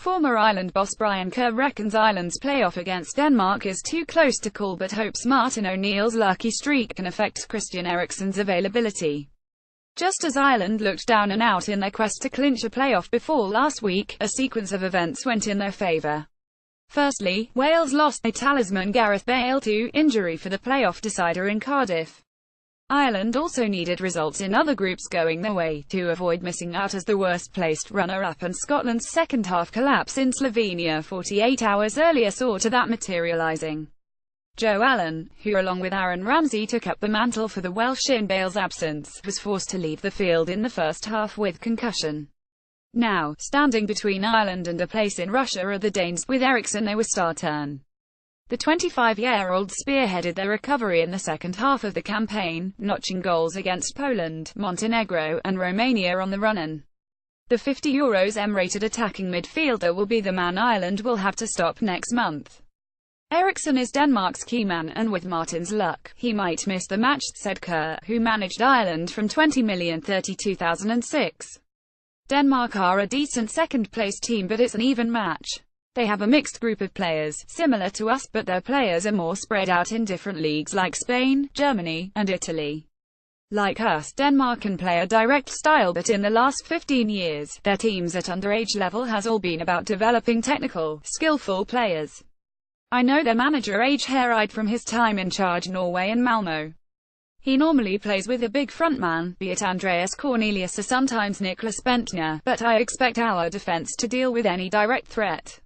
Former Ireland boss Brian Kerr reckons Ireland's playoff against Denmark is too close to call, but hopes Martin O'Neill's lucky streak can affect Christian Eriksen's availability. Just as Ireland looked down and out in their quest to clinch a playoff before last week, a sequence of events went in their favour. Firstly, Wales lost a talisman Gareth Bale to injury for the playoff decider in Cardiff. Ireland also needed results in other groups going their way, to avoid missing out as the worst-placed runner-up, and Scotland's second-half collapse in Slovenia 48 hours earlier saw to that materialising. Joe Allen, who along with Aaron Ramsey took up the mantle for the Welsh in Bale's absence, was forced to leave the field in the first half with concussion. Now, standing between Ireland and a place in Russia are the Danes. With Eriksen they were star turn. The 25-year-old spearheaded their recovery in the second half of the campaign, notching goals against Poland, Montenegro, and Romania on the run-in. The €50 M-rated attacking midfielder will be the man Ireland will have to stop next month. Eriksen is Denmark's key man, and with Martin's luck, he might miss the match, said Kerr, who managed Ireland from 20,030 2006. Denmark are a decent second-place team, but it's an even match. They have a mixed group of players, similar to us, but their players are more spread out in different leagues like Spain, Germany, and Italy. Like us, Denmark can play a direct style, but in the last 15 years, their teams at underage level has all been about developing technical, skillful players. I know their manager Age Hareide from his time in charge Norway and Malmö. He normally plays with a big frontman, be it Andreas Cornelius or sometimes Niklas Bentner, but I expect our defence to deal with any direct threat.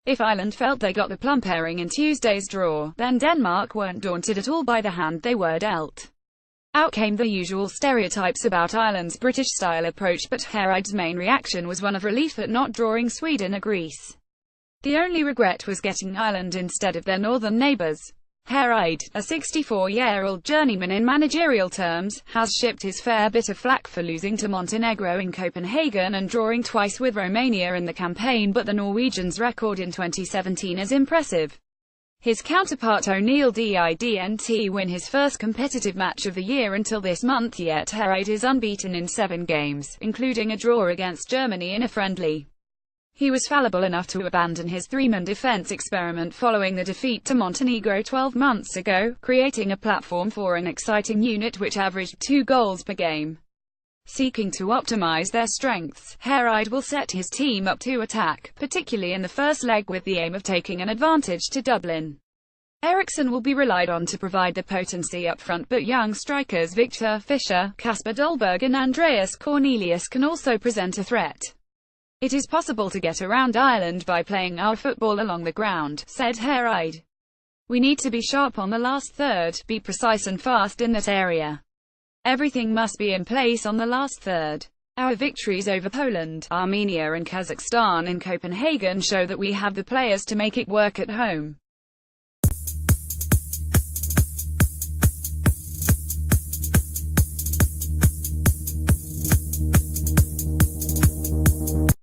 If Ireland felt they got the plump airing in Tuesday's draw, then Denmark weren't daunted at all by the hand they were dealt. Out came the usual stereotypes about Ireland's British-style approach, but Hareide's main reaction was one of relief at not drawing Sweden or Greece. The only regret was getting Ireland instead of their northern neighbours. Hareide, a 64-year-old journeyman in managerial terms, has shipped his fair bit of flack for losing to Montenegro in Copenhagen and drawing twice with Romania in the campaign, but the Norwegians' record in 2017 is impressive. His counterpart O'Neill didn't win his first competitive match of the year until this month, yet Hareide is unbeaten in 7 games, including a draw against Germany in a friendly. He was fallible enough to abandon his three-man defense experiment following the defeat to Montenegro 12 months ago, creating a platform for an exciting unit which averaged 2 goals per game. Seeking to optimize their strengths, Hareide will set his team up to attack, particularly in the first leg, with the aim of taking an advantage to Dublin. Eriksen will be relied on to provide the potency up front, but young strikers Victor Fischer, Kasper Dolberg and Andreas Cornelius can also present a threat. It is possible to get around Ireland by playing our football along the ground, said Hareide. We need to be sharp on the last third, be precise and fast in that area. Everything must be in place on the last third. Our victories over Poland, Armenia and Kazakhstan in Copenhagen show that we have the players to make it work at home.